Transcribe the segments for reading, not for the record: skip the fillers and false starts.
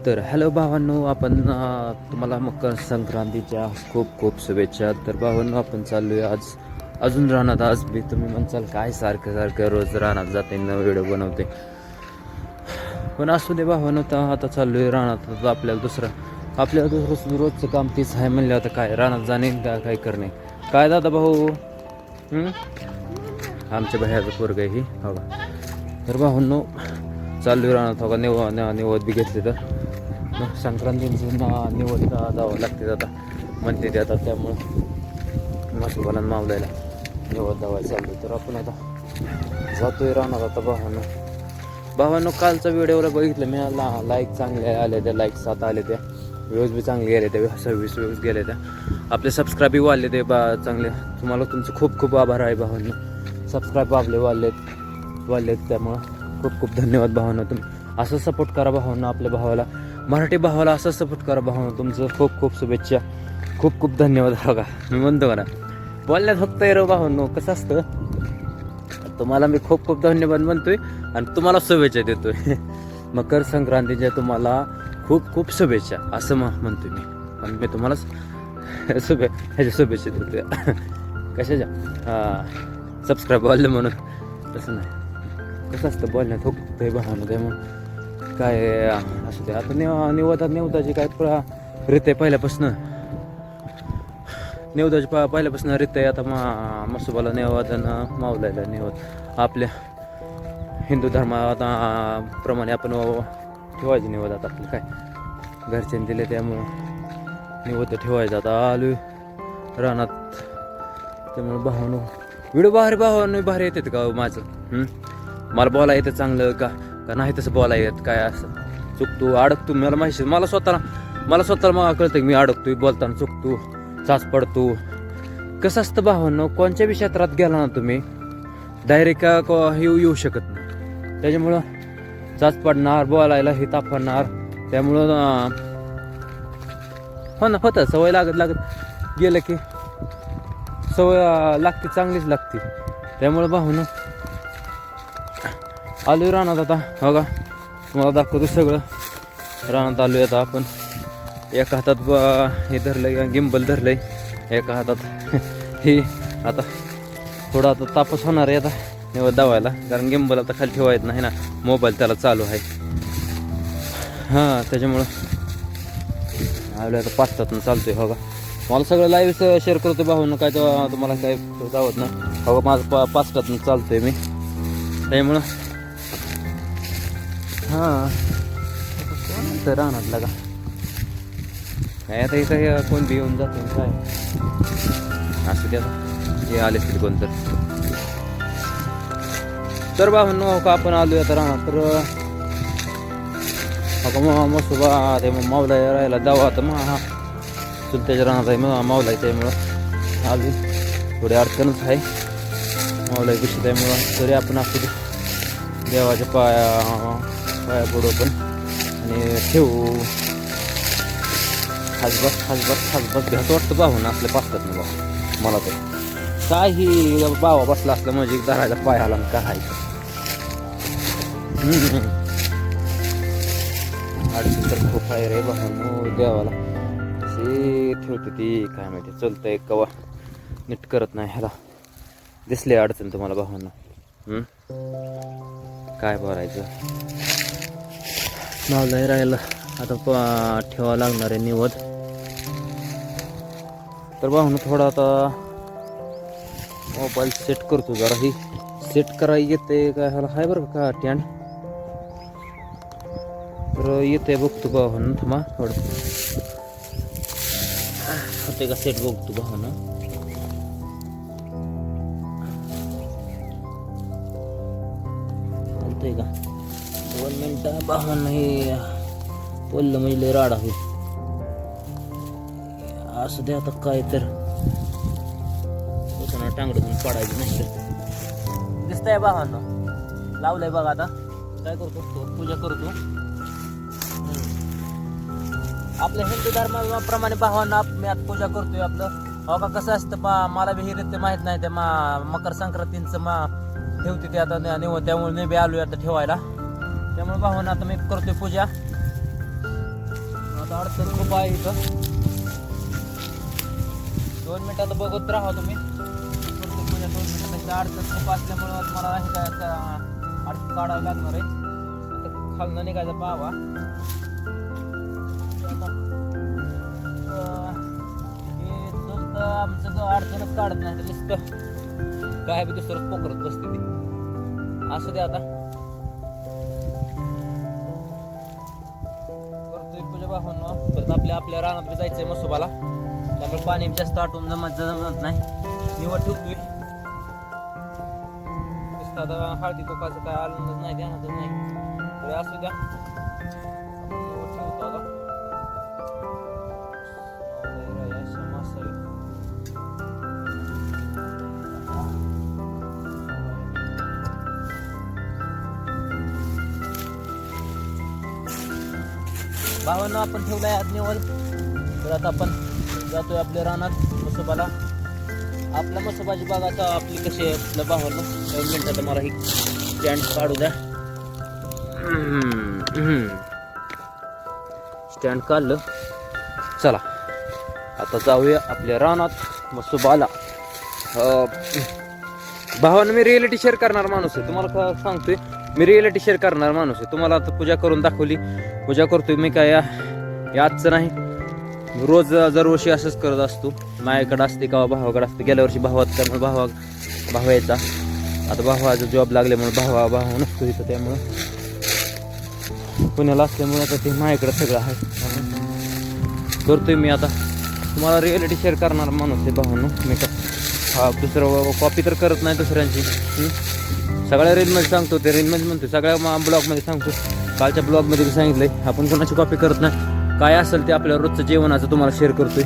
तर हॅलो भावांनो, आपण तुम्हाला मकर संक्रांतीच्या खूप खूप शुभेच्छा. तर भावांनो, आपण चाललोय आज अजून राहणार. आज मी तुम्ही म्हणसाल काय सारखं सारखं रोज राहणार जाते न व्हिडिओ बनवते, पण असू दे भावांनो. तर आता चाललोय राहणार. तर आपल्याला दुसरं रोजचं काम तीच आहे म्हणलं. आता काय राहणार जाणे काय करणे. काय दादा भाऊ, आमच्या बाहेरचं पोरग आहे ही हो. तर भावांनो चालू राहणार हो का. निवड बी घेतली तर संक्रांतीचं निवड जावं लागते आता म्हणते ते आता. त्यामुळं मसुबाला मावलायला निवड जावायला चालू. तर आपण आता जातोय राहणार. आता भावांनो कालचा व्हिडिओला बघितलं मी, लाईक चांगले आले त्या, लाईक 7 आले त्या, व्ह्यूज बी चांगले गेले त्या, 26 व्ह्यूज गेले त्या, आपले सबस्क्राईब बी वाढले ते चांगले. तुम्हाला तुमचं खूप खूप आभार आहे भावांनो. सबस्क्राईब आपले वाढलेत त्यामुळं खूप खूप धन्यवाद भावांनो. तुम्ही असं सपोर्ट करा भावांनो. आपल्या भावाला, मराठी भावाला असं सपोर्ट करा भावांनो. तुमचं खूप खूप शुभेच्छा, खूप खूप धन्यवाद. बघा मी म्हणतो ना, बोलण्यात फक्त रे भावांनो. कसं असतं, तुम्हाला मी खूप खूप धन्यवाद म्हणतोय आणि तुम्हाला शुभेच्छा देतोय. मकर संक्रांतीच्या तुम्हाला खूप खूप शुभेच्छा असं म्हणतोय मी. पण मी तुम्हालाच ह्याच्या शुभेच्छा देतोय. कशाच्या? सबस्क्राईब वाढलं म्हणून. तसं नाही, कसं असतं बोलण्यात फक्त हे भावना. त्यामुळं काय असू दे. आता निवदाची काय रीत आहे पहिल्यापासून. निवदाची पहिल्यापासून रीत आहे. आता मसुबाला निवद, मावलायला निवद. आपल्या हिंदू धर्मात प्रमाणे आपण ठेवायचे निवद. आता आपलं काय घरच्यांनी दिले त्यामुळं निवद ठेवायचं. आता आलो रानात. त्यामुळं भावानो व्हिडिओ भारी येतात का माझं? मला बोला येतं चांगलं का नाही तसं बोला येत काय? असं चुकतो अडकतो मला माहिती. मला स्वतःला कळतं की मी अडकतोय बोलताना, चुकतो, चाच पडतो. कसं असतं भावांनो, कोणत्या बी क्षेत्रात गेला ना तुम्ही डायरेक्ट येऊ शकत नाही. त्याच्यामुळं चाच पडणार, बोलायला हे तापणार. त्यामुळं होतं सवय लागत गेलं की सवय लागते, चांगलीच लागते. त्यामुळं भावांनो आलोय रानात आता. हो का, तुम्हाला दाखवतो सगळं. रानात आलोय आता आपण. एका हातात हे धरलंय, गिंबल धरलंय एका हातात. हे आता थोडा आता तापच होणार आहे आता निवड दावायला, कारण गिंबल आता खाली ठेवायचं नाही ना, मोबाईल त्याला चालू आहे. त्याच्यामुळं आलोय आता. 5 तासानं चालतोय हो का. मला सगळं लाईव्ह शेअर करतो भाऊनं, काय तर तुम्हाला काय दावत ना हो का. माझं 5 तासानं चालतोय मी. त्यामुळं तर राहणार लागा काय आता. इथं कोण बी येऊन जातो काय असं ते. आता हे आले असतील कोण तर भावांनो हो का. आपण आलोय आता राहणार. तर हो का मसुबा ते मावला राहायला जावं आता. चुलत्याच्या राहणार आहे मावलाय. त्यामुळं आली थोडी अडचणच आहे मावलाय कशी. त्यामुळं तरी आपण असू देवाच्या पाया पुढं पण आणि ठेवू. खासबस घ्यायचं वाटतं भावना आपल्या पाचतात ना भाऊ. मला तर काही बावा बसला असलं म्हणजे धरायला पायाला काय अडचण तर खूप आहे रे भाऊ. देवाला कशी ठेवते ती काय माहिती. चलतंय कवा नीट करत नाही. ह्याला दिसली अडचण तुम्हाला भावांना? काय बोलायचं. मावलाही राहिलं आता ठेवावं लागणार आहे निवद. तर भावना थोडा आता मोबाईल सेट करतो जरा. ही सेट करायला येते काय ह्याला हाय बरं का स्टँड. तर येते बघतो भावना. थांबा थोडं होते का सेट बघतो भावना. चालतंय का 2 मिनिटं भावना. हे बोललं म्हणजे राडा होईल. असं दे आता काय तर टांगडून पडायचं नाही. दिसतंय भावांनो लावलंय बघा. आता काय करतो, पूजा करतो. आपल्या हिंदू धर्माप्रमाणे भावांना मी आता पूजा करतोय आपलं. हो का. कसं असतं मला बी हे रीत माहित नाही. ते मकर संक्रांतीचं ठेवते ते आता निवड. त्यामुळे मी बी आलोय आता ठेवायला. त्यामुळे भावांना आता मी करतोय पूजा. आता अडचण खूप आहे इथं. 2 मिनिटात बघत राहा तुम्ही. प्रत्येक पूजा 2 मिनिटाची अडचण खूप असल्यामुळं तुम्हाला हे काय अडचण काढावं लागणार आहे. आता खालनं निघायचा पावा. हे नुसतं आमचं जो अडचणच काढत नाही, नुसतं काय बी दुसरं पोकरत बसते ती. असू दे आता. करतोय पूजा भावांनो. परत आपल्या रानात बी जायचंय मसोबाला, त्यामुळे पाणी जास्त आटून जमत नाही. निवड ठेवतोय. आता हळदी कोकाचं काय आलं नाही, ध्यानातच नाही. तरी असू द्या, निवड ठेवतो आता. भावांना आपण ठेवलाय आज निवड. तर आता आपण जातोय आपल्या रानात मसोबाला. आपल्या मसोबाची बाग आता आपली कशी आहे आपल्या भावांना. 2 मिनिटात मला ही स्टँड काढू द्या. स्टँड काढलं. चला आता जाऊया आपल्या रानात मसोबाला. भावांना मी रियालिटी शेअर करणार माणूस आहे, तुम्हाला सांगतोय. मी रियालिटी शेअर करणार माणूस आहे. तुम्हाला आता पूजा करून दाखवली, पूजा करतोय मी. काय याचं नाही, रोज दरवर्षी असंच करत असतो. माझ्याकडे असते का भावाकडे असते. गेल्या वर्षी भावात त्यामुळे भावा यायचा. आता भावाचा जॉब लागल्यामुळे भावा नसतो इथं, त्यामुळं पुण्याला असल्यामुळे आता ते माझ्याकडे सगळं आहे. करतोय मी आता. तुम्हाला रियालिटी शेअर करणार माणूस आहे भावांनो मी. का दुसरं कॉपी तर करत नाही दुसऱ्यांची. सगळ्या रेंजमध्ये सांगतो, ते रेंजमध्ये म्हणतो, सगळ्या ब्लॉगमध्ये सांगतो. कालच्या ब्लॉगमध्ये बी सांगितलंय, आपण कोणाची कॉपी करत नाही. काय असेल ते आपल्या रोजचं जेवणाचं तुम्हाला शेअर करतोय.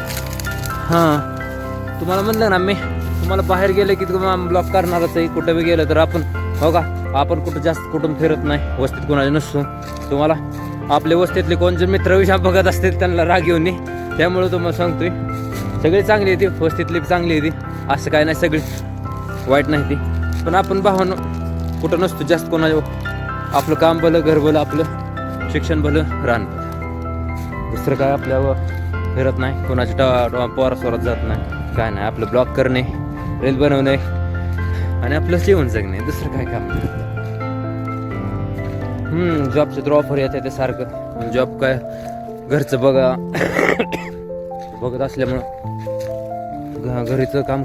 तुम्हाला म्हणलं ना मी, तुम्हाला बाहेर गेलं की तुम्हाला ब्लॉग करणारच आहे. कुठं बी गेलं तर आपण हो का, आपण कुठं जास्त कुटुंब फिरत नाही, वस्तीत कोणाचे नसतो. तुम्हाला आपल्या वस्तीतले कोण जर मित्र विषय बघत असतील त्यांना राग येऊन नये. त्यामुळे तुम्हाला सांगतोय, सगळी चांगली आहे ती, वस्तीतली चांगली आहे ती, असं काय नाही, सगळी वाईट नाही ती. पण आपण भावानं कुठं नसतो जास्त कोणाच्या. आपलं काम भलं, घर भलं, आपलं शिक्षण भलं, रान भलं. दुसरं काय आपल्यावर फिरत नाही, कोणाच्या पोरासोरात जात नाही, काय नाही. आपलं ब्लॉग करणे, रील बनवणे आणि आपलं जीवन जगणे, दुसरं काय काम नाही. जॉबचे तर ऑफर येत आहे ते सारखं. जॉब काय घरचं बघत असल्यामुळं घरीचं काम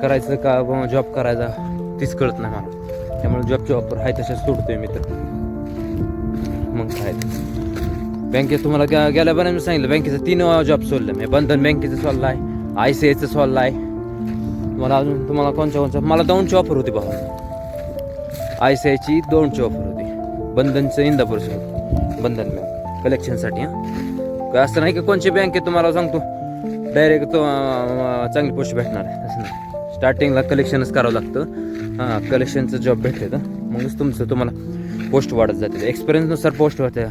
करायचं का जॉब करायचा तीच कळत नाही मला. त्यामुळे जॉबचे ऑफर आहे तशाच सोडतोय मी तर. मग काय बँकेत तुम्हाला गेल्या बऱ्याच मी सांगितलं, बँकेचं 3 जॉब सोडलं मी. बंधन बँकेचं सोडलं आहे, ICICIचं सोडलं आहे. तुम्हाला कोणच्या मला 2ची ऑफर होती भाऊ. ICICIची 2ची ऑफर होती. बंधनचं इंदापूरचं होतं, बंधन बँक कलेक्शनसाठी. काय असं नाही की कोणची बँकेत तुम्हाला सांगतो डायरेक्ट तो चांगली पोस्ट भेटणार आहे, तसं नाही. स्टार्टिंगला कलेक्शनच करावं लागतं. कलेक्शनचं जॉब भेटले तर मगच तुम्हाला पोस्ट वाढत जाते. एक्सपिरियन्सनुसार पोस्ट वाढते.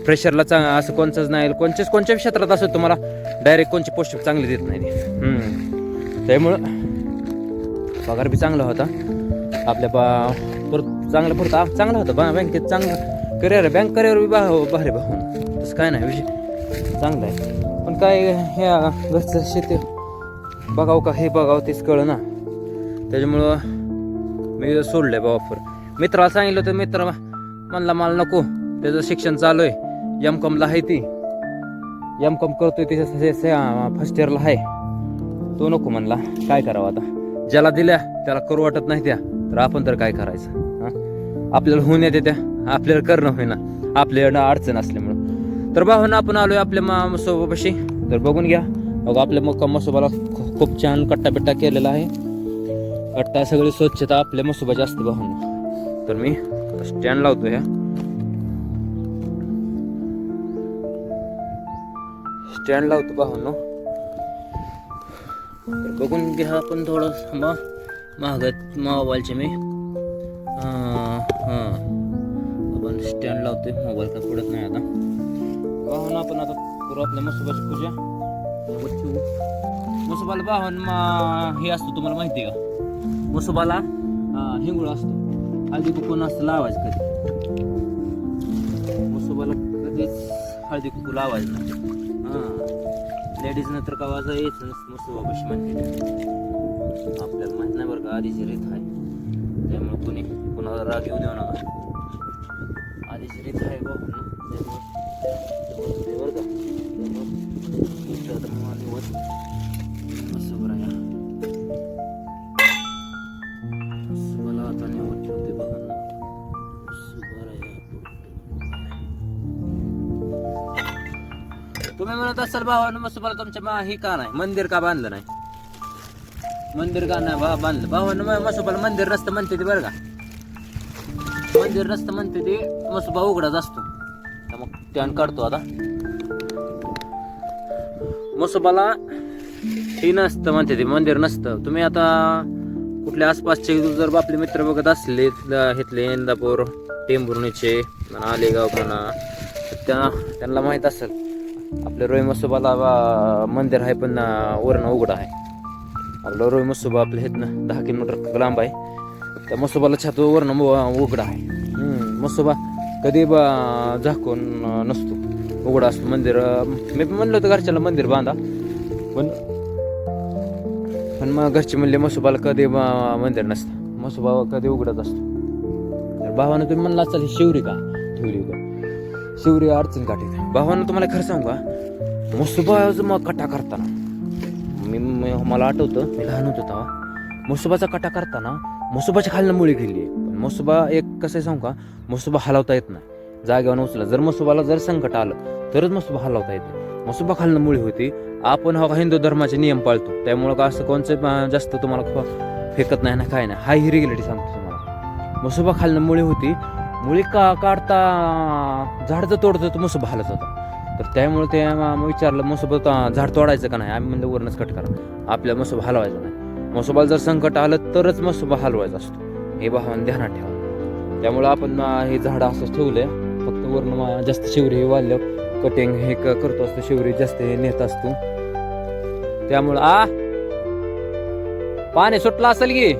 फ्रेशरला असं कोणचंच नाही, कोणत्या क्षेत्रात असं तुम्हाला डायरेक्ट कोणची पोस्ट चांगली देत नाही. त्यामुळं पगार बी चांगला होता आपल्या चांगला होता बँकेत. चांगलं करिअर आहे, बँक करिअर बी भारी भाऊ, तसं काय नाही, विषय चांगला आहे. पण काय ह्या घरचं शेती बघावं का हे बघावं तेच कळलं ना. त्याच्यामुळं मी सोडलंय बा ऑफर. मित्राला सांगितलं तर मित्र म्हणला मला नको, त्याचं शिक्षण चालू आहे, M.Com आहे, ती M.Com करतोय, तिच्या फर्स्ट इयरला आहे. तो नको म्हणला. काय करावं आता, ज्याला दिल्या त्याला करू वाटत नाही त्या, तर आपण तर काय करायचं. आपल्याला होऊन येते त्या, आपल्याला करणं होईना, आपल्याला अडचण असल्यामुळं. तर भावांना आपण आलोय आपल्या मसोबापाशी. तर बघून घ्या बघा, आपल्या मसोबाला खूप छान कट्टा बिट्टा केलेला आहे. कट्टा सगळी स्वच्छता आपल्या मसोबाची असते भावांना. तर मी स्टँड लावतो ह्या स्टँड लावतो भावांनो. तर बघून घ्या आपण थोडं महागात मोबाईलचे मी आपण स्टँड लावतोय. मोबाईल काय पडत नाही आता भावांना. आपण आता करू आपल्या मसोबाची पूजा. मसोबाला भावान हे असतो, तुम्हाला माहिती आहे का, मसोबाला हिंगुळ असतो, हळदी कुंकू असतं लावायचं. कधी मसोबाला कधीच हळदी कुंकू लावायचं नाही. हां लेडीज नंतर का वाजा यायचं नसतं मसोबा कशी म्हणते आपल्याला माहित नाही बरं का आधीची रीत आहे. त्यामुळे कुणी कुणाला राग येऊ देऊ नका. आधीची रीत आहे बघ त्यामुळे बरं का मसोबा या मसोबाला आता निवड ठेवते बघा ना. तुम्ही म्हणत असाल भावानं मसोबाला तुमच्या हे का नाही मंदिर का बांधलं नाही. मंदिर का नाही बांधलं भावानं मसोबाला मंदिर नसतं म्हणते ते बरं का. मंदिर नसतं म्हणते ते मसोबा उघडाच असतो. मग त्यानं काढतो आता मसोबाला हे नसतं म्हणते ते मंदिर नसतं. तुम्ही आता कुठल्या आसपासचे जर आपले मित्र बघत असले इथले इंदापूर टेंभुर्णीचे म्हणा आलेगाव म्हणा त्यांना माहीत असेल आपल्या रोई मसोबाला मंदिर आहे पण वरण उघडं आहे. आपलं रोई मसोबा आपल्या इथनं 10 किलोमीटर लांब आहे. त्या मसोबाला छात वरण उघडं आहे. मसोबा कधी झाकून नसतो उघडा असतो. मंदिर मी म्हणलं होतं घरच्याला मंदिर बांधा पण मग घरचे म्हणले मसोबाला कधी मंदिर नसतं मसोबा कधी उघडत असतो. तर भावानं तुम्ही म्हणला असाल शिवरी का ठेवली होतं शिवरी अडचण काठी. भावानं तुम्हाला खरं सांगू का मसोबा मग कटा करताना मला आठवतं मी लहान होतो तेव्हा मसोबाचा कटा करताना मसोबाच्या खालनं मुळी गेली. पण मसोबा एक कसं सांगू का मसोबा हलवता येत नाही जागेवर उचला. जर मसोबाला जर संकट आलं तरच मसोबा हलवता येते. मसोबा खालनं मुळी होती. आपण हिंदू धर्माचे नियम पाळतो त्यामुळं का असं कोणचं जास्त तुम्हाला फेकत नाही ना काय नाही. हाय ही रेग्युलेटी सांगतो तुम्हाला. मसोबा खालनं मुळी होती. मुळी काढता झाड जर तोडतं तर मसोबा हलत होता. तर त्यामुळे ते विचारलं मसोबा झाड तोडायचं का नाही. आम्ही म्हणलं वरणच कट करा आपल्या मसोबा हलवायचा नाही. मसोबाला जर संकट आलं तरच मसोबा हलवायचा असतो हे भावानं ध्यानात ठेवा. त्यामुळं आपण हे झाड असंच ठेवलंय फक्त वर्ण जास्त शिवरी हे वाढलं कटिंग हे करतो असतो शिवरी जास्त हे नेत असतो. त्यामुळं पाणी सुटलं असेल की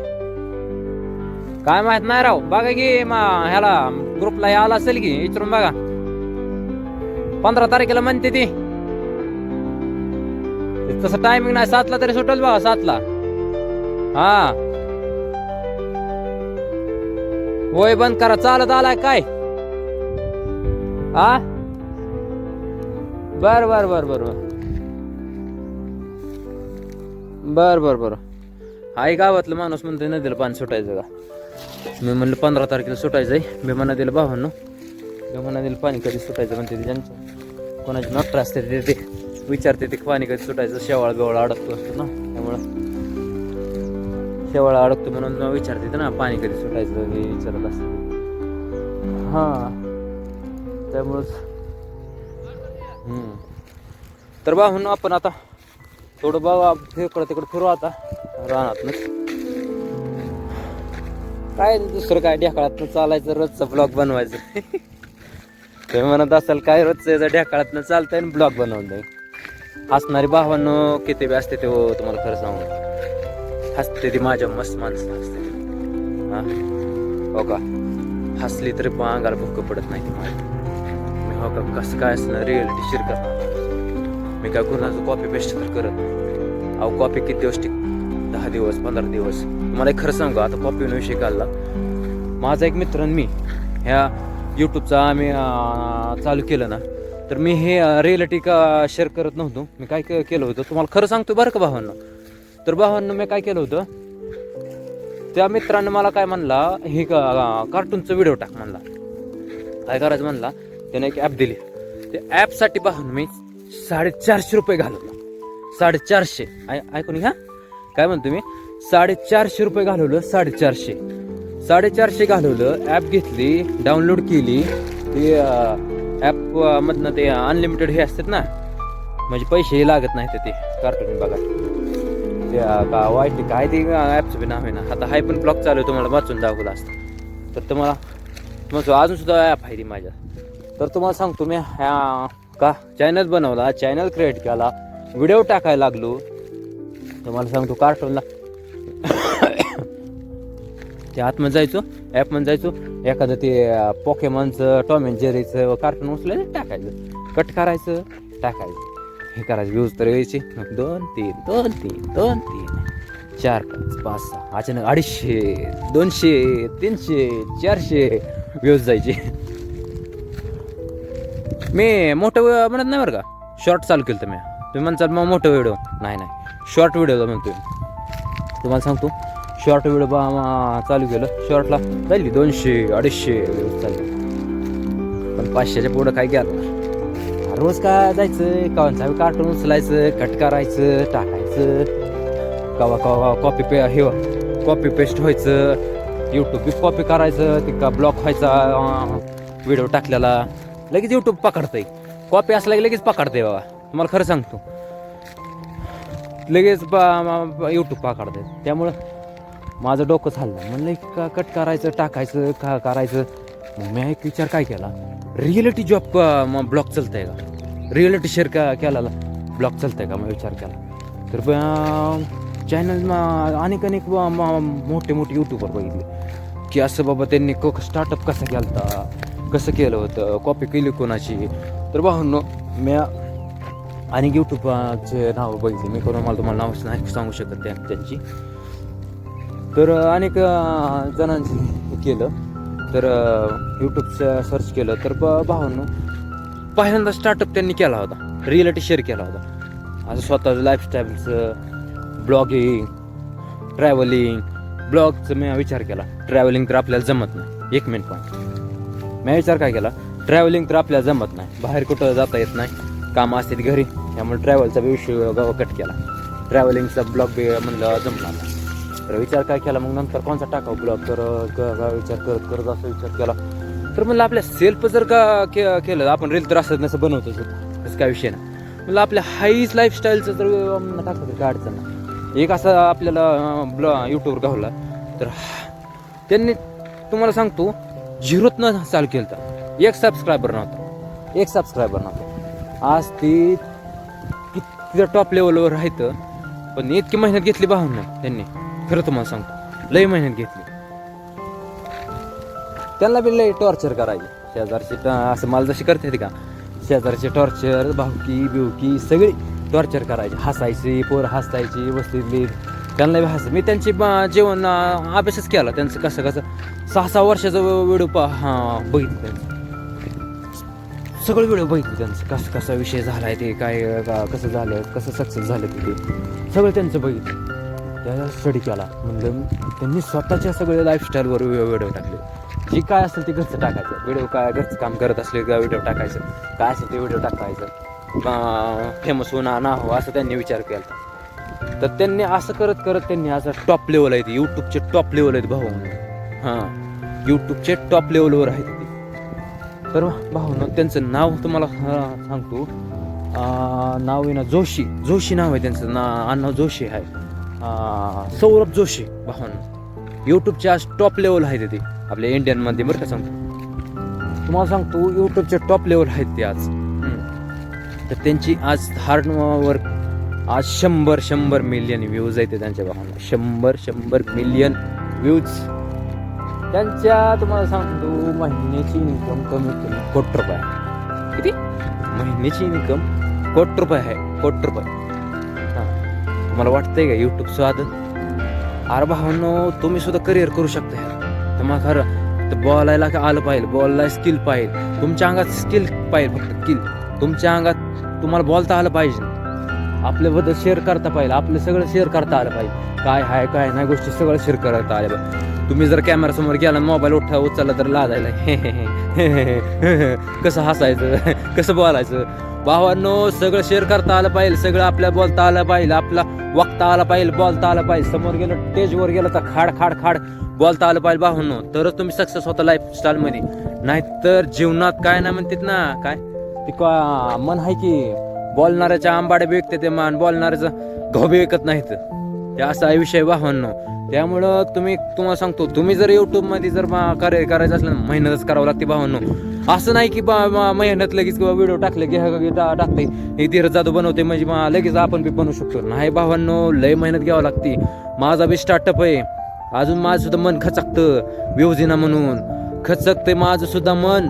काय माहित नाही राव बघा की ह्याला ग्रुपला हे आला असेल की विचारून बघा. 15 तारखेला म्हणते ती तसं टायमिंग नाही 7ला तरी सुटेल बघा 7ला. हा वय बंद करा चालत आलाय काय. हा बर बर बर बर बर बर बर हाय गावातलं माणूस म्हणतोय नदीला पाणी सुटायचं का. मी म्हणलं 15 तारखेला सुटायचंय. मी म्हणा दिलं भावांनो मी म्हणा दिलं पाणी कधी सुटायचं म्हणते ते ज्यांचं कोणाची नॉक्टर असते ते विचारते ते पाणी कधी सुटायचं. शेवाळ बिवाळा अडकतो असतो ना त्यामुळं शेवाळा अडकतो म्हणून विचारते ना पाणी कधी सुटायचं हे विचारत असत. हां त्यामुळंच तर भावांनो आपण आता थोडं बाबा इकडं तिकडं फिरू आता रानातनंच. काय दुसरं काय ढेकाळातनं चालायचं रोजचा ब्लॉग बनवायचं. तुम्ही म्हणत असाल काय रोजचं ढेकाळातनं चालतंय आणि ब्लॉग बनवून जाईल. हसणारी भावांनो किती बी असते ते तुम्हाला खरं सांगू हसते ती माझ्या मस्त माणसं हसते. हा हो का हसली तरी पण अंगाला भुक्क पडत नाही ती माझी. हो का कसं काय असणार रिअलिटी शेअर करणार. मी काय कोणाचं कॉपी पेस्ट तर करत नाही. अहो कॉपी किती दिवस टिक 10 दिवस 15 दिवस. तुम्हाला एक खरं सांगू आता कॉपी विषय काढला. माझा एक मित्र आणि मी ह्या यूट्यूबचा आम्ही चालू केलं ना तर मी हे रिअलिटी का शेअर करत नव्हतो. मी काय केलं होतं तुम्हाला खरं सांगतो बरं का भावांना. तर भावांना मी काय केलं होतं त्या मित्रानं मला काय म्हणला हे कार्टूनचं व्हिडिओ टाक म्हणला. काय करायचं म्हणला त्याने एक ॲप दिली. त्या ॲपसाठी भावांना मी 450 रुपये घालवला. 450 ऐकून घ्या काय म्हणतो मी 450 रुपये घालवलं. 450 घालवलं. ॲप घेतली डाउनलोड केली. ते ॲप मधनं ते अनलिमिटेड हे असतात ना म्हणजे पैसेही लागत नाही ते कार्टून बघा. त्या वाईट काय ते ॲपचं बी नाव आहे ना आता हाय पण ब्लॉग चालू आहे तुम्हाला वाचून दाखवलं असतं तर तुम्हाला अजून सुद्धा ॲप आहे ती माझ्या. तर तुम्हाला सांगतो मी ह्या का चॅनल बनवला चॅनल क्रिएट केला व्हिडिओ टाकायला लागलो. तुम्हाला सांगतो कार्टूनला ते आतमध्ये जायचो ॲपमध्ये जायचो एखादं ते पोकेमॉनचं टॉम अँड जेरीचं कार्टून उचलायचं टाकायचं कट करायचं टाकायचं हे करायचं व्ह्यूज तर यायचे 2 3 2 3 2 3 4 5 5 6 अचानक 250 200 300 400 व्ह्यूज जायचे. मी मोठं म्हणत नाही बरं का, शॉर्ट चालू केलं तर मी. तुम्ही म्हणसाल मग मोठं व्हिडिओ नाही शॉर्ट व्हिडिओ म्हणतोय. तुम्हाला सांगतो शॉर्ट व्हिडिओ चालू केलं, शॉर्टला चालली 200 250 व्ह्यूज चालले. पण 500च्या पुढं काय गेलं. रोज काय जायचं कवांचा कार्टून उचलायचं कट करायचं टाकायचं कवा कवा कॉपी पेस्ट व्हायचं, यूट्यूब बी कॉपी करायचं ते का ब्लॉक व्हायचा व्हिडिओ टाकलेला लगेच यूट्यूब पकडतंय. कॉपी असला की लगेच पकडतंय बाबा, तुम्हाला खरं सांगतो लगेच यूट्यूब पकडतंय. त्यामुळं माझं डोकं चाललं, म्हणलं का कट करायचं टाकायचं का करायचं. मग मी एक विचार काय केला, रिअलिटी जॉब ब्लॉग चालतंय का, रिअलिटी शेअर केला ब्लॉग चालतंय का. मग विचार केला तर चॅनल अनेक मोठे यूट्यूबर बघितले की असं बाबा त्यांनी स्टार्टअप कसं केलं कसं केलं होतं, कॉपी केली कोणाची. तर भाऊंनो मी अनेक यूट्यूबचे नावं बघितली मी, करून मला तुम्हाला नाव नाही सांगू शकत त्यांची. तर अनेक जणांची केलं तर यूट्यूबचं सर्च केलं तर भावांनो पहिल्यांदा स्टार्टअप त्यांनी केला होता, रिअलिटी शेअर केला होता. असं स्वतःचं लाईफस्टाईलचं ब्लॉगिंग ट्रॅव्हलिंग ब्लॉगचं मी विचार केला. ट्रॅव्हलिंग तर आपल्याला जमत नाही, 1 मिनिट पण मी विचार काय केला, ट्रॅव्हलिंग तर आपल्याला जमत नाही, बाहेर कुठं जाता येत नाही, कामं असतात घरी, त्यामुळे ट्रॅव्हलचा विषय कट केला. ट्रॅव्हलिंगचा ब्लॉग बी म्हणलं जमला नाही. तर विचार काय केला मग नंतर कोणचा टाकावं ब्लॉग, तर विचार करत असा विचार केला. तर म्हणलं आपल्या सेल्फ जर का केलं आपण रील तर असं नसं बनवतोच तसं काय विषय नाही. म्हणलं आपल्या हाईच लाईफस्टाईलचं जर टाकलं काय अडचण नाही. एक असा आपल्याला यूट्यूबवर गावला तर त्यांनी तुम्हाला सांगतो 0तनं चालू केलं तर 1 सबस्क्रायबर नव्हता. आज ती किती टॉप लेवलवर राहतं, पण इतकी मेहनत घेतली भावून नाही त्यांनी. खरं तुम्हाला सांगतो लई मेहनत घेतली. त्यांना बी लई टॉर्चर करायची शेजारची, असं मला जशी करते का शेजारचे टॉर्चर, भावकी सगळी टॉर्चर करायची. हसायची पोर हसायची बसलेली, त्यांना बी हसायचं. मी त्यांची जेवण अभ्यासच केला त्यांचं कसं 6-6 वर्षाचा व्हिडिओ बघितलं त्यांचं, सगळं व्हिडिओ बघितलं त्यांचं कसा विषय झाला आहे ते काय कसं झालं कसं सक्सेस झालं ते सगळं त्यांचं बघितलं. त्याला स्टडी केला. म्हणजे त्यांनी स्वतःच्या सगळ्या लाईफस्टाईलवर व्हिडिओ टाकले. जे काय असेल ते घरचं टाकायचं व्हिडिओ, काय घरचं काम करत असले का व्हिडिओ टाकायचं, काय असेल ते व्हिडिओ टाकायचं, फेमस होणार ना हो असं त्यांनी विचार केला. तर त्यांनी असं करत त्यांनी असं टॉप लेवल आहे, यूट्यूबचे टॉप लेवल आहेत भाऊ. यूट्यूबचे टॉप लेवलवर आहेत ते. तर भाऊ त्यांचं नाव तुम्हाला सांगतो, नाव आहे ना जोशी नाव आहे त्यांचं, आडनाव जोशी आहे, सौरभ जोशी. भावांनो यूट्यूबचे आज टॉप लेवल आहेत ते आपल्या इंडियनमध्ये बरं का सांगतो तुम्हाला सांगतो, यूट्यूबचे टॉप लेवल आहेत ते आज. तर त्यांची आज हार्ड वर्क आज 100 मिलियन व्ह्यूज आहेत त्यांच्या भावांना, 100 मिलियन व्ह्यूज त्यांच्या. तुम्हाला सांगतो महिन्याची इन्कम कमी ₹1 कोटी. किती महिन्याची इन्कम ₹1 कोटी आहे, ₹1 कोटी. तुम्हाला वाटतंय का यूट्यूब स्वाद? अरे भावांनो तुम्ही सुद्धा करिअर करू शकता. तुम्हाला खरं तर बोलायला आलं पाहिजे, बोलायला स्किल पाहिजे, तुमच्या अंगात स्किल पाहिजे, फक्त स्किल तुमच्या अंगात. तुम्हाला बोलता आलं पाहिजे, आपल्याबद्दल शेअर करता पाहिजे, आपलं सगळं शेअर करता आलं पाहिजे, काय आहे काय नाही गोष्टी सगळं शेअर करता आलं पाहिजे. तुम्ही जर कॅमेरासमोर गेला मोबाईल उचलला तर लाजायला कसं हसायचं कसं बोलायचं. भावांनो सगळं शेअर करता आलं पाहिजे, सगळं आपल्या बोलता आलं पाहिजे, आपला वागता आला पाहिजे, बोलता आलं पाहिजे. समोर गेलं स्टेजवर गेलं तर खाड बोलता आलं पाहिजे भावांनो, तरच तुम्ही सक्सेस होता लाईफस्टाईल मध्ये. नाहीतर जीवनात काय नाही म्हणतात ना, काय ते मन आहे की बोलणाऱ्याच्या आंबाड्या बी विकते ते मान, बोलणाऱ्याचं घोबे विकत नाहीत. हे असा विषय भावांनो. त्यामुळं तुम्हाला सांगतो, तुम्ही जर यूट्यूबमध्ये जर करिअर करायचं असलं ना मेहनतच करावं लागते भावांनो. असं नाही की मेहनत लगेच किंवा व्हिडिओ टाकले की टाकते हे धीरज जाधव बनवते म्हणजे लगेच आपण बी बनवू शकतो. नाही भावांनो लय मेहनत घ्यावं लागते. माझा बी स्टार्टअप आहे, अजून माझं सुद्धा मन खचकतं व्ह्यूज येणार म्हणून, खचकते माझं सुद्धा मन.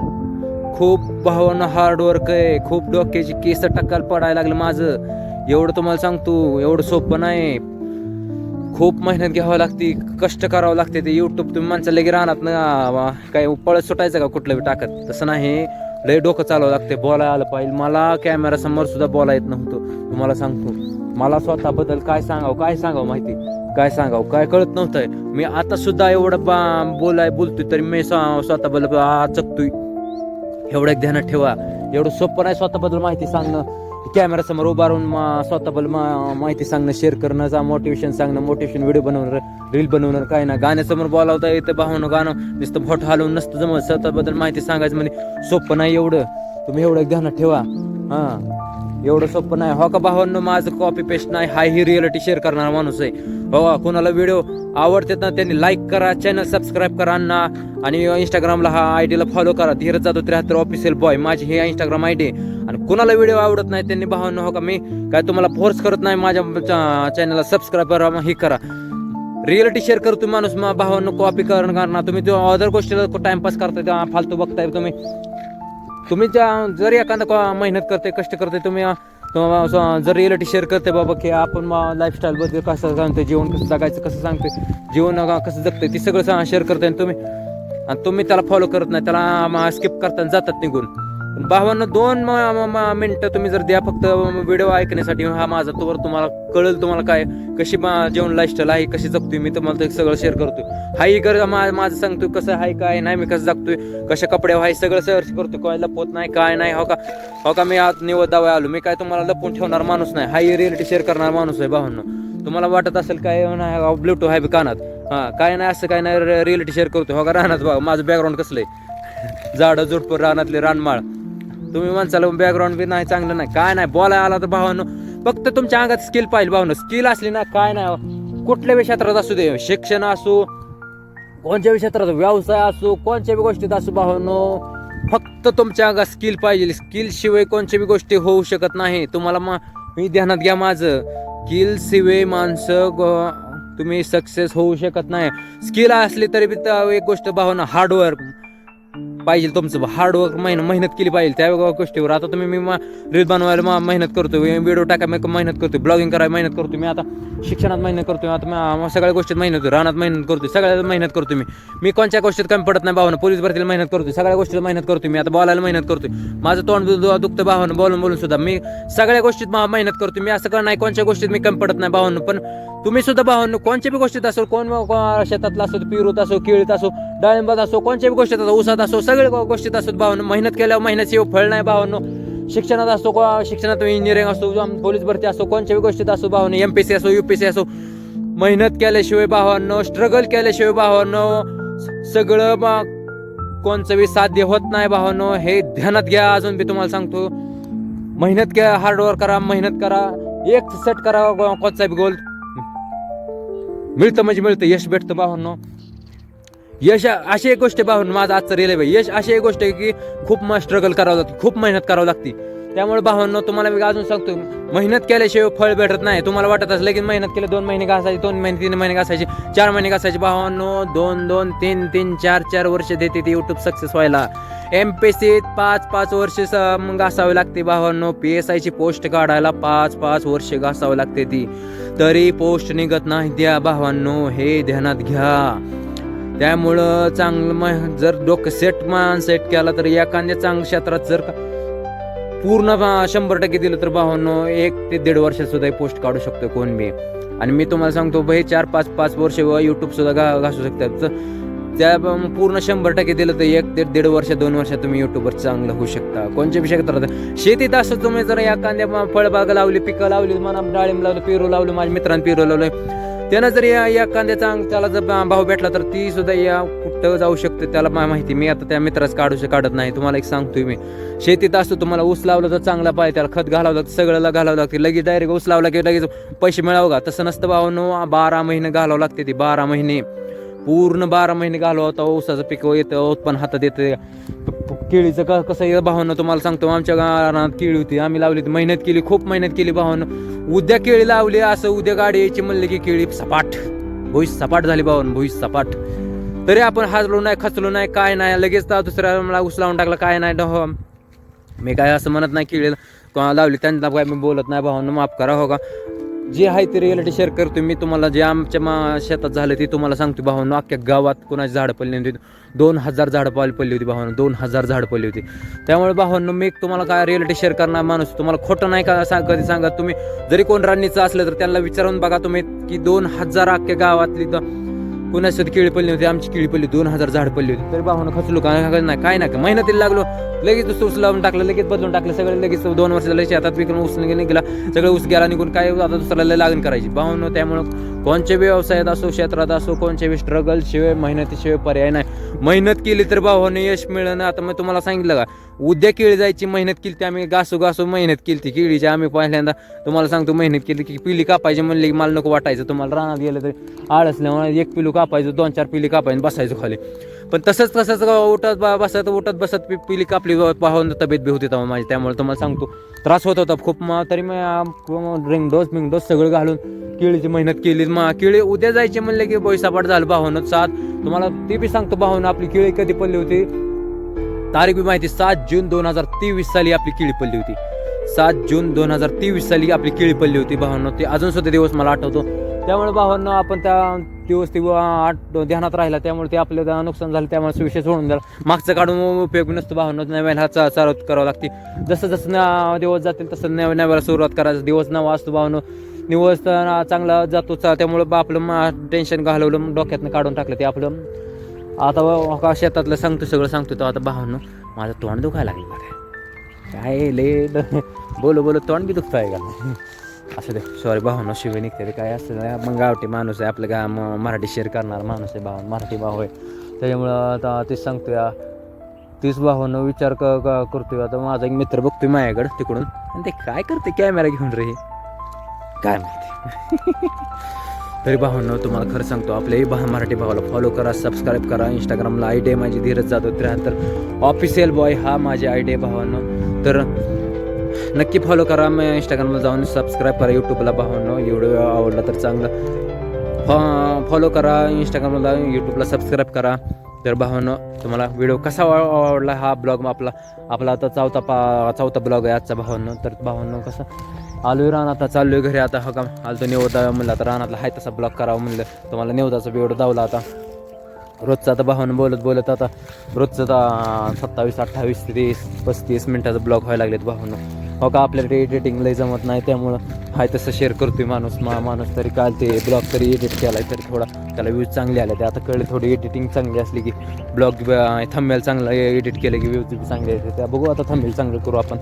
खूप भावानं हार्डवर्क आहे, खूप डोक्याची केस टक्काल पडायला लागलं माझं. एवढं तुम्हाला सांगतो, एवढं सोपं नाही. खूप मेहनत घ्यावं लागते, कष्ट करावं लागते. ते यूट्यूब तुम्ही माणसाला लगे राहणार ना काय पळत सुटायचं का कुठलं बी टाकत, तसं नाही. लय डोकं चालवावं लागते, बोलायला आलं पाहिजे. मला कॅमेरा समोर सुद्धा बोला येत नव्हतं, तुम्हाला सांगतो. मला स्वतःबद्दल काय सांगावं माहिती, काय सांगावं काय कळत नव्हतंय. मी आता सुद्धा एवढं बोलतोय तरी मी स्वतःबद्दल चकतोय. एवढं ध्यानात ठेवा, एवढं सोपं नाही स्वतःबद्दल माहिती सांगणं. कॅमेरा समोर उभा राहून स्वतःबद्दल माहिती सांगणं, शेअर करणं, मोटिवेशन सांगणं, मोटिवेशन व्हिडिओ बनवणं, रील बनवणं, काय ना. गाण्यासमोर बोलावता येतं, भावनं गाणं नुसतं फोटो हलवून नसतं जमत. स्वतःबद्दल माहिती सांगायचं म्हणजे सोपं नाही एवढं. तुम्ही एवढं ध्यानात ठेवा. एवढं सोपं नाही. हो का भावांनो, माझं कॉपी पेस्ट नाही, हाय ही रिअलिटी शेअर करणारा माणूस आहे. हो, कोणाला व्हिडिओ आवडतात ना त्यांनी लाईक करा, चॅनल सबस्क्राईब करा ना, आणि इंस्टाग्रामला आयडीला फॉलो करा, धीरज जाधव 73 ऑफिशियल बॉय, माझी हे इंस्टाग्राम आयडी. आणि कुणाला व्हिडिओ आवडत नाही त्यांनी भावांनो, हो का मी काय तुम्हाला फोर्स करत नाही, माझ्या चॅनलला सबस्क्राईब करा, हे करा. रिअलिटी शेअर करतो माणूस भावांनो, कॉपी करणार ना. तुम्ही तो अदर गोष्टीला टाइमपास करताय, फालतू बघताय. तुम्ही जर एखादा मेहनत करते, कष्ट करते, तुम्ही जर रिअलिटी शेअर करते बाबा की आपण लाईफस्टाईल बद्दल कसं सांगतोय, जीवन कसं जगायचं कसं सांगतोय, जीवन कसं जगतंय, ती सगळं शेअर करताय तुम्ही त्याला फॉलो करत नाही, त्याला स्किप करताना जातात निघून. भावांना 2 मिनिटं तुम्ही जर द्या फक्त व्हिडिओ ऐकण्यासाठी, हा माझा तोवर तुम्हाला कळेल तुम्हाला काय कशी जीवन लाईफस्टाईल आहे, कशी जगतोय मी, तुम्हाला ते सगळं शेअर करतोय. हाही कर माझं सांगतोय कसं आहे काय नाही, मी कसं जगतोय, कशा कपड्यावर आहे सगळं सर्च करतोय, काय लपवत नाही काय नाही. हो का मी आज निवड दावा आलो, मी काय तुम्हाला लपवून ठेवणार माणूस नाही, हाही रिअलिटी शेअर करणार माणूस आहे भावांनो. तुम्हाला वाटत असेल काय नाही ब्लूटूथ आहे कानात, काय नाही असं काय नाही, रिअलिटी शेअर करतोय. हो का राहणार बघा माझं बॅकग्राऊंड कसलंय, झाडं झुडपं रानातले रानमाळ. तुम्ही माणसाला बॅकग्राऊंड बी नाही चांगलं नाही, काय नाही. बोलायला आला तर भावांनो फक्त तुमच्या अंगात स्किल पाहिजे भावांनो. स्किल असली ना काय नाही, कुठल्या बी क्षेत्रात असू दे, शिक्षण असो, कोणत्या बी क्षेत्रात, व्यवसाय असो, कोणत्या बी गोष्टीत असो भावांनो, फक्त तुमच्या अंगात स्किल पाहिजे. स्किल शिवाय कोणत्या बी गोष्टी होऊ शकत नाही. तुम्हाला मी ध्यानात घ्या माझं, स्किल शिवाय माणसं तुम्ही सक्सेस होऊ शकत नाही. स्किल असली तरी बी एक गोष्ट भावांनो, हार्डवर्क पाहिजे. तुमचं हार्डवर्क मेहनत केली पाहिजे त्या गोष्टीवर. आता तुम्ही मी रील बनवायला मेहनत करतो, व्हिडिओ टाकायला मेहनत करतो, ब्लॉगिंग करायला मेहनत करतो, मी आता शिक्षणात मेहनत करतो, आता सगळ्या गोष्टीत मेहनत करतो, रानात मेहनत करतो, सगळ्या मेहनत करतो. मी कोणत्या गोष्टीत कमी पडत नाही भावानं. पोलीस भरतीला मेहनत करतो, सगळ्या गोष्टीत मेहनत करतो. मी आता बोलायला मेहनत करतोय, माझं तोंड दुखतं भावानं बोलून सुद्धा. मी सगळ्या गोष्टीत मेहनत करतो. मी असं का नाही कोणत्या गोष्टीत मी कमी पडत नाही भावानं. पण तुम्ही सुद्धा भावांनो कोणत्या बी गोष्टीत असो, कोण शेतातला असो, पिरूत असो, केळीत असो, डाळिंबात असो, कोणत्या बी गोष्टीत असो, ऊसात असो, सगळ्या गोष्टीत असो भावांनो, मेहनत केल्यावर मेहनत फळ नाही भावांनो. शिक्षणात असो, शिक्षणात इंजिनिअरिंग असो, पोलीस भरती असो, कोणत्या बी गोष्टीत असो भावांनो, MPSC असो, UPSC असो, मेहनत केल्याशिवाय भावांनो, स्ट्रगल केल्याशिवाय भावांनो सगळं कोणचं बी साध्य होत नाही भावांनो. हे ध्यानात घ्या. अजून बी तुम्हाला सांगतो, मेहनत घ्या, हार्डवर्क करा, मेहनत करा, एक सेट करा, कोणचा बी गोल मिळतं म्हणजे मिळतं, यश भेटतं भावांनो. यश अशी एक गोष्ट आहे भावांनो, माझा आजचा रिल आहे. यश अशी एक गोष्ट आहे की खूप स्ट्रगल करावं लागते, खूप मेहनत करावं लागते. त्यामुळे भावांनो तुम्हाला मी अजून सांगतो, मेहनत केल्याशिवाय फळ भेटत नाही. तुम्हाला वाटत असलं की मेहनत केलं 2 महिने घासायचे, 2 महिने 3 महिने घासायचे, 4 महिने घासायचे भावांनो. 2-2, 3-3, 4-4 वर्ष देते ते युट्यूब सक्सेस व्हायला. MPSC 5-5 वर्ष घासावे लागते भावांनो. PSI ची पोस्ट काढायला 5-5 वर्ष घासावे लागते ती, तरी पोस्ट निघत नाही द्या भावांनो. हे ध्यानात घ्या. त्यामुळं चांगलं जर डोकं सेट केला तर एखाद्या चांगल्या क्षेत्रात जर पूर्ण 100% दिलं तर भावांनो 1 ते 1.5 वर्षात सुद्धा पोस्ट काढू शकतो कोण बी. आणि मी तुम्हाला सांगतो हे 4-5 वर्ष युट्यूब सुद्धा घासू शकतात. त्या पूर्ण 100% दिलं तर 1 ते 1.5 वर्ष 2 वर्षात तुम्ही युट्यूबर चांगलं होऊ शकता. कोणत्या विषयात राहतात, शेतीत असं तुम्ही जर एखाद्या फळबाग लावली, पिकं लावली, मला डाळिंब लावलं, पेरू लावलं, माझ्या मित्रांनी पेरू लावलं, त्यानं जर एखाद्या त्याला जर भाव भेटला तर ती सुद्धा कुठं जाऊ शकते त्याला माहिती. मी आता त्या मित्राच काढत नाही. तुम्हाला एक सांगतोय मी, शेतीत असतो तुम्हाला ऊस लावलं तर चांगला पाहिजे, त्याला खत घालावं लागतं, सगळं घालावं लागते, लगेच डायरेक्ट ऊस लावला की लगेच पैसे मिळावं का? तसं नसतं भावांनो. 12 महिने घालावं लागते ती, 12 महिने, पूर्ण 12 महिने घालवा होता. ऊसाचं पीक येतं, उत्पन्न हातात येतं. केळीचं कसं येतं भावांनो तुम्हाला सांगतो, आमच्या गावात केळी होती, आम्ही लावली, मेहनत केली, खूप मेहनत केली भावांनो. उद्या केळी लावली, असं उद्या गाडी यायची म्हणले की केळी सपाट, भुईस सपाट झाली भावांनो, भुईस सपाट. तरी आपण हाजलो नाही, खचलो नाही, काय नाही, लगेच दुसऱ्या मला ऊस लावून टाकला, काय नाही. मी काय असं म्हणत नाही की लावली त्यांना काय मी बोलत नाही, भावांनो माफ करा. हो का, जे आहे ते रिअलिटी शेअर करतो मी तुम्हाला. जे आमच्या शेतात झालं ते तुम्हाला सांगतो भावांनो. अख्ख्या गावात कोणाची झाडं पडली होती, 2000 झाडं पडली होती भावांनो, 2000 झाडं पडली होती. त्यामुळे भावांनो मी तुम्हाला काय रिअलिटी शेअर करणार माणूस, तुम्हाला खोटं नाही का कधी सांगा. तुम्ही जरी कोण राणीचं असलं तर त्यांना विचारून बघा तुम्ही की 2000 अख्ख्या गावातली कुणाची केळी पडली होती, आमची केळी पडली, 2000 झाड पडली होती. तरी भावांनो खचलो काय नाही, मेहनतीला लागलो, लगेच दुसरं ऊस लावून टाकलं, लगेच बदलून टाकलं सगळं, लगेच 2 वर्ष झाले शेतात विकून ऊस निघाला, सगळं ऊस गेला निघून, काय आता दुसऱ्याला लागण करायची भावांनो. त्यामुळं कोणत्या व्यवसायात असो, क्षेत्रात असो, कोणत्या स्ट्रगल शिवाय, मेहनतीशिवाय पर्याय नाही. मेहनत केली तर भावांनो यश मिळणं. आता मी तुम्हाला सांगितलं का, उद्या केळी जायची मेहनत केली ती आम्ही, घासू मेहनत केली ती केळीची आम्ही. पहिल्यांदा तुम्हाला सांगतो मेहनत केली की पिली कापायची म्हणली की मला नको वाटायचं, तुम्हाला रानात गेलं तरी आळसल्यामुळे 1 पिलू कापायचं, 2-4 पिली कापायचं, बसायचं खाली. पण तसंच उठत बसत पिली कापली, पाहून तब्येत बी होती तेव्हा माझी. त्यामुळे तुम्हाला सांगतो त्रास होत होता खूप. तरी मी रिंगडोस सगळं घालून केळीची मेहनत केली. केळी उद्या जायची म्हणले की बैसापाट झालं भावानं. 7 तुम्हाला ते बी सांगतो भावानं, आपली केळी कधी पडली होती तारीख बी माहिती, 7 जून 2023 साली आपली केळी पडली होती. 7 जून 2023 साली आपली केळी पडली होती भावांनो. ते अजून सुद्धा दिवस मला आठवतो. त्यामुळे भावांनो आपण त्या दिवस ध्यानात राहिला, त्यामुळे ते आपलं नुकसान झालं, त्यामुळे विषय सोडून द्याला. मागचं काढून उपयोग नसतो भावांनो. नव्याला चालवत करावं लागते. जसं जसं दिवस जातील तसं नव्याला सुरुवात करायचं. दिवस नवा असतो भावांनो, दिवस चांगला जातो. त्यामुळे आपलं टेन्शन घालवलं, डोक्यातनं काढून टाकलं ते आपलं. आता शेतातलं सगळं सांगतो. तर आता भावांनो माझं तोंड दुखायला लागलं, काय लय बोलो तोंड बी दुखतं आहे का. असं दे, सॉरी भावांनो, शिवे निघते काय असतं. मग गावठी माणूस आहे आपलं, मराठी शेअर करणार माणूस आहे, मराठी भाव आहे. त्याच्यामुळं आता तेच सांगतोय, तीच भावांनो विचार करतोय. आता माझा एक मित्र बघतोय माझ्याकडं तिकडून, आणि ते काय करते कॅमेरा घेऊन रे, काय माहिती. तरी भावांनो तुम्हाला खरं सांगतो, आपल्याही मराठी भावाला फॉलो करा, सबस्क्राईब करा. इंस्टाग्रामला आयडी आहे माझी धीरज जाधव 73 ऑफिशियल बॉय, हा माझी आयडी आहे भावांनो. तर नक्की फॉलो करा. मग इंस्टाग्रामला जाऊन सबस्क्राईब करा. यूट्यूबला भावांनो व्हिडिओ आवडला तर चांगलं फॉलो करा. इंस्टाग्रामला, यूट्यूबला सबस्क्राईब करा. तर भावांनो तुम्हाला व्हिडिओ कसा आवडला, हा ब्लॉग आपला आता चौथा ब्लॉग आहे आजचा भावांनो. तर भावांनो कसं आलोय रानात, चाललोय घरी आता. हो का, आलतो निवदा म्हणलं आता रानातला हाय तसा ब्लॉग करावं म्हणलं. तुम्हाला निवदाचा व्हिडिओ दावला आता. रोजचा आता भावानं बोलत आता रोजचं 27, 28, 30, 35 मिनिटाचा ब्लॉग व्हायला लागलेत भावांनो. हो का, आपल्याकडे एडिटिंग लय जमत नाही, त्यामुळं हाय तसं शेअर करतोय माणूस. तरी काल ते ब्लॉग तरी एडिट केलाय, तरी थोडा त्याला व्ह्यूज चांगले आले. ते आता कळले, थोडी एडिटिंग चांगली असली की ब्लॉग थंबनेल चांगला एडिट केलं की व्ह्यूज बी चांगले येते. त्या बघू आता, थंबनेल चांगलं करू आपण,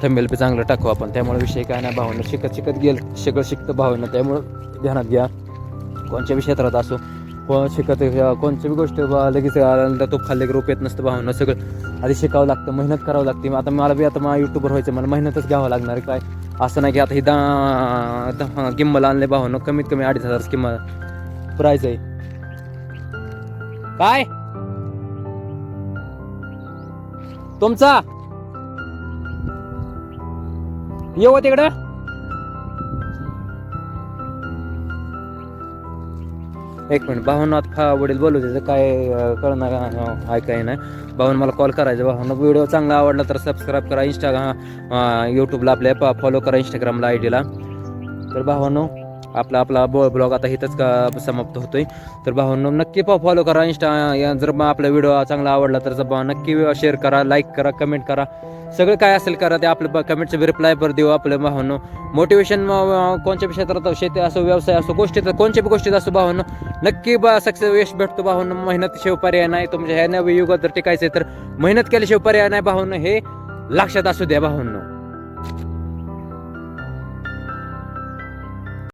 थंबनेल बी चांगलं टाकू आपण. त्यामुळे विषय काय नाही भावांनो, शिकत गेलं सगळं शिकतं भावांनो. त्यामुळं ध्यानात घ्या, कोणत्या बी क्षेत्रात असो, कोणत्या बी गोष्ट लगेच तो खाल्ले की रोप येत नसतं भावांनो. सगळं आधी शिकावं लागतं, मेहनत करावं लागते. आता मला बी आता यूट्यूबर व्हायचं, मला मेहनतच घ्यावं लागणार आहे. काय असं नाही की आता ही किंमत आणले भावांनो, कमीत कमी 2,500 किंमत प्राईज आहे. काय तुमचा येऊ तिकडं, एक मिनिट भावांनो. आता वडील बोलू दे, काय कळणार ऐकाय नाही भावांनो. मला कॉल करायचा भावांनो. व्हिडिओ चांगला आवडला तर सबस्क्राईब करा. यूट्यूबला आपल्या फॉलो करा, इंस्टाग्रामला आयडीला. तर भावांनो आपला ब्लॉग आता इथंच समाप्त होतोय. तर भावांनो नक्की फॉलो करा जर आपला व्हिडिओ चांगला आवडला तर नक्की शेअर करा, लाईक करा, कमेंट करा. सगळं काय असेल करा, ते आपलं कमेंटचं रिप्लाय पर देऊ. आपलं भावांनो मोटिवेशन कोणत्या क्षेत्रात शेती असो, व्यवसाय असो, गोष्टीत कोणत्या बी गोष्टीत असो भावांनो, नक्की सक्सेस यश भेटतो भावांनो. मेहनतीशिवाय पर्याय नाही. तुमच्या ह्या नव्या युगात जर टिकायचं तर मेहनत केल्याशिवाय पर्याय नाही भावांनो, हे लक्षात असू द्या भावांनो.